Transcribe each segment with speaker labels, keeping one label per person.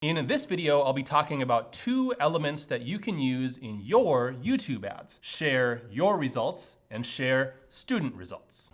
Speaker 1: In this video, I'll be talking about two elements that you can use in your YouTube ads. Share your results and share student results.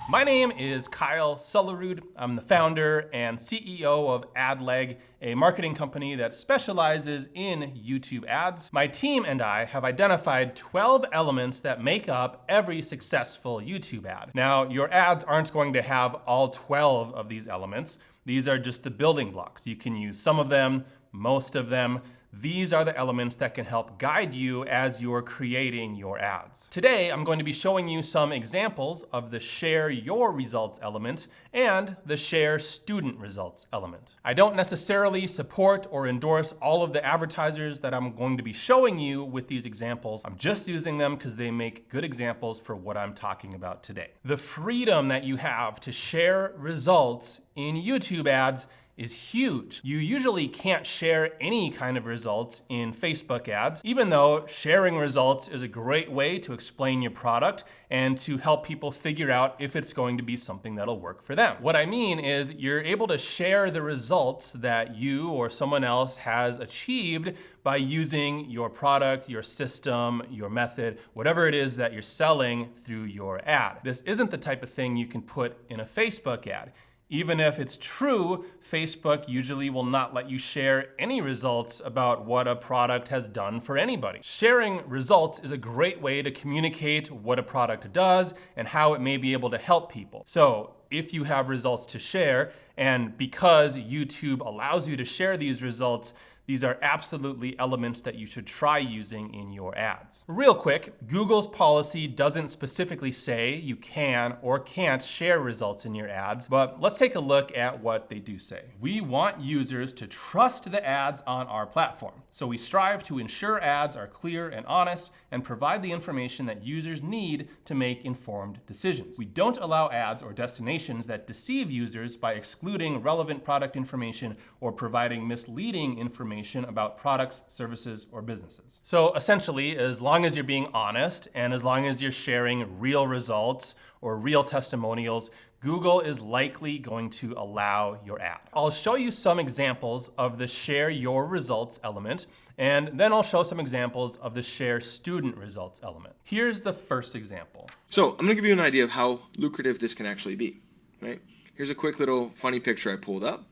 Speaker 1: My name is Kyle Sullerud. I'm the founder and CEO of AdLeg, a marketing company that specializes in YouTube ads. My team and I have identified 12 elements that make up every successful YouTube ad. Now, your ads aren't going to have all 12 of these elements. These are just the building blocks. You can use some of them, most of them. These are the elements that can help guide you as you're creating your ads. Today, I'm going to be showing you some examples of the share your results element and the share student results element. I don't necessarily support or endorse all of the advertisers that I'm going to be showing you with these examples. I'm just using them because they make good examples for what I'm talking about today. The freedom that you have to share results in YouTube ads is huge. You usually can't share any kind of results in Facebook ads, even though sharing results is a great way to explain your product and to help people figure out if it's going to be something that'll work for them. What I mean is you're able to share the results that you or someone else has achieved by using your product, your system, your method, whatever it is that you're selling through your ad. This isn't the type of thing you can put in a Facebook ad. Even if it's true, Facebook usually will not let you share any results about what a product has done for anybody. Sharing results is a great way to communicate what a product does and how it may be able to help people. So if you have results to share, and because YouTube allows you to share these results, these are absolutely elements that you should try using in your ads. Real quick, Google's policy doesn't specifically say you can or can't share results in your ads, but let's take a look at what they do say. We want users to trust the ads on our platform, so we strive to ensure ads are clear and honest and provide the information that users need to make informed decisions. We don't allow ads or destinations that deceive users by excluding relevant product information or providing misleading information about products, services, or businesses. So essentially, as long as you're being honest and as long as you're sharing real results or real testimonials, Google is likely going to allow your ad. I'll show you some examples of the share your results element, and then I'll show some examples of the share student results element. Here's the first example.
Speaker 2: So I'm gonna give you an idea of how lucrative this can actually be, right? Here's a quick little funny picture I pulled up.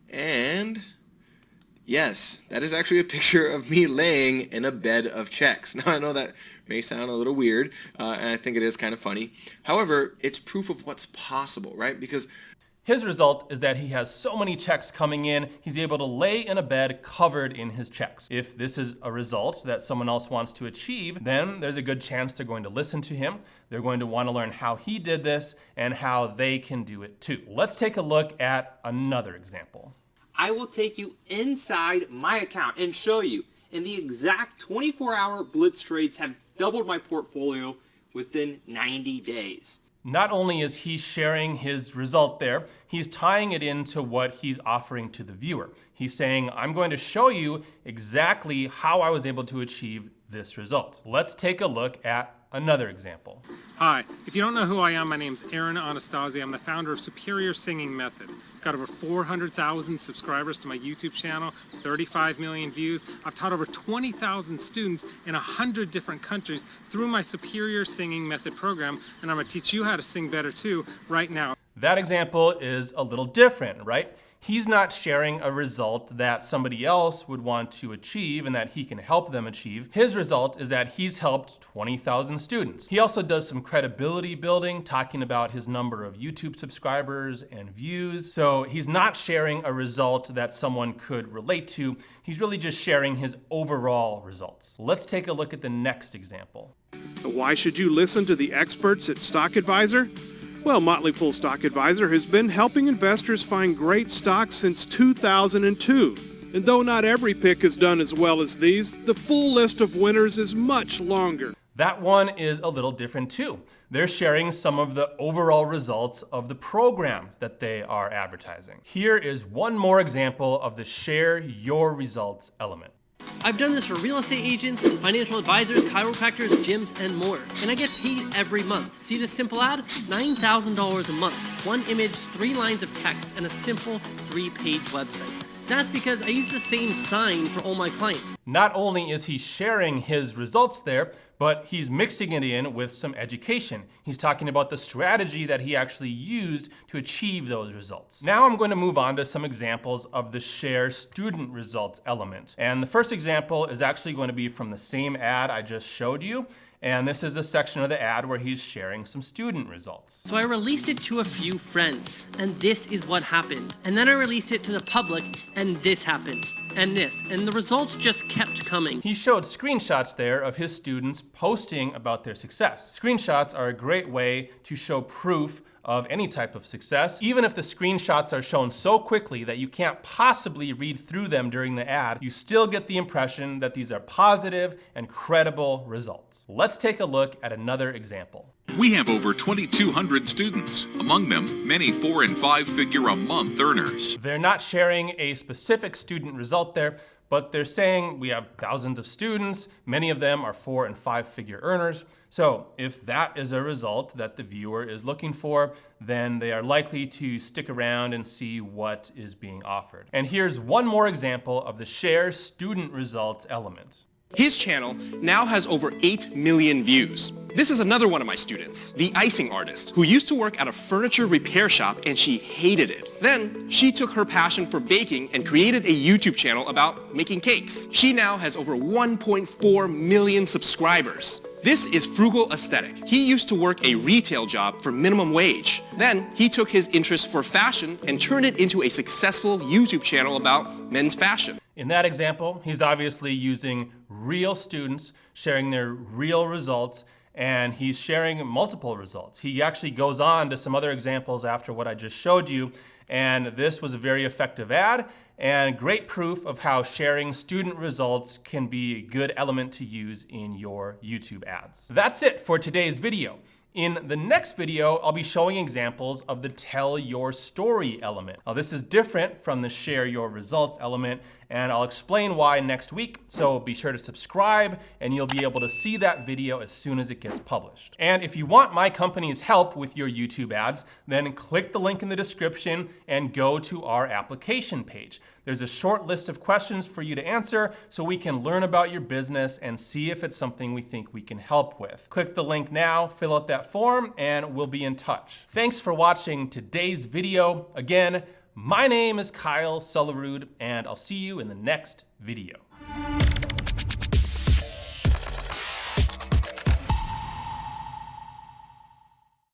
Speaker 2: And yes, that is actually a picture of me laying in a bed of checks. Now, I know that may sound a little weird, and I think it is kind of funny. However, it's proof of what's possible, right? Because
Speaker 1: his result is that he has so many checks coming in, he's able to lay in a bed covered in his checks. If this is a result that someone else wants to achieve, then there's a good chance they're going to listen to him. They're going to want to learn how he did this and how they can do it too. Let's take a look at another example.
Speaker 3: I will take you inside my account and show you in the exact 24-hour blitz trades have doubled my portfolio within 90 days.
Speaker 1: Not only is he sharing his result there, he's tying it into what he's offering to the viewer. He's saying, I'm going to show you exactly how I was able to achieve this result. Let's take a look at another example.
Speaker 4: Hi, if you don't know who I am, my name's Aaron Anastasi. I'm the founder of Superior Singing Method. Got over 400,000 subscribers to my YouTube channel, 35 million views. I've taught over 20,000 students in 100 different countries through my Superior Singing Method program, and I'm gonna teach you how to sing better too right now.
Speaker 1: That example is a little different, right? He's not sharing a result that somebody else would want to achieve and that he can help them achieve. His result is that he's helped 20,000 students. He also does some credibility building, talking about his number of YouTube subscribers and views. So he's not sharing a result that someone could relate to. He's really just sharing his overall results. Let's take a look at the next example.
Speaker 5: Why should you listen to the experts at Stock Advisor? Well, Motley Fool Stock Advisor has been helping investors find great stocks since 2002. And though not every pick is done as well as these, the full list of winners is much longer.
Speaker 1: That one is a little different too. They're sharing some of the overall results of the program that they are advertising. Here is one more example of the share your results element.
Speaker 6: I've done this for real estate agents, financial advisors, chiropractors, gyms, and more. And I get paid every month. See this simple ad? $9,000 a month. One image, 3 lines of text, and a simple 3-page website. That's because I use the same sign for all my clients.
Speaker 1: Not only is he sharing his results there, but he's mixing it in with some education. He's talking about the strategy that he actually used to achieve those results. Now I'm going to move on to some examples of the share student results element. And the first example is actually going to be from the same ad I just showed you. And this is a section of the ad where he's sharing some student results.
Speaker 6: So I released it to a few friends, and this is what happened. And then I released it to the public, and this happened. And this, and the results just kept coming.
Speaker 1: He showed screenshots there of his students posting about their success. Screenshots are a great way to show proof of any type of success. Even if the screenshots are shown so quickly that you can't possibly read through them during the ad, you still get the impression that these are positive and credible results. Let's take a look at another example.
Speaker 7: We have over 2,200 students, among them many 4- and 5-figure a month earners.
Speaker 1: They're not sharing a specific student result there, but they're saying we have thousands of students, many of them are 4- and 5-figure earners. So if that is a result that the viewer is looking for, then they are likely to stick around and see what is being offered. And here's one more example of the share student results element.
Speaker 8: His channel now has over 8 million views. This is another one of my students, the icing artist, who used to work at a furniture repair shop and she hated it. Then she took her passion for baking and created a YouTube channel about making cakes. She now has over 1.4 million subscribers. This is Frugal Aesthetic. He used to work a retail job for minimum wage. Then he took his interest for fashion and turned it into a successful YouTube channel about men's fashion.
Speaker 1: In that example, he's obviously using real students sharing their real results, and he's sharing multiple results. He actually goes on to some other examples after what I just showed you, and this was a very effective ad and great proof of how sharing student results can be a good element to use in your YouTube ads. That's it for today's video. In the next video, I'll be showing examples of the tell your story element. Now, this is different from the share your results element, and I'll explain why next week, so be sure to subscribe and you'll be able to see that video as soon as it gets published. And if you want my company's help with your YouTube ads, then click the link in the description and go to our application page. There's a short list of questions for you to answer so we can learn about your business and see if it's something we think we can help with. Click the link now, fill out that form, and we'll be in touch. Thanks for watching today's video. Again, my name is Kyle Sullerud, and I'll see you in the next video.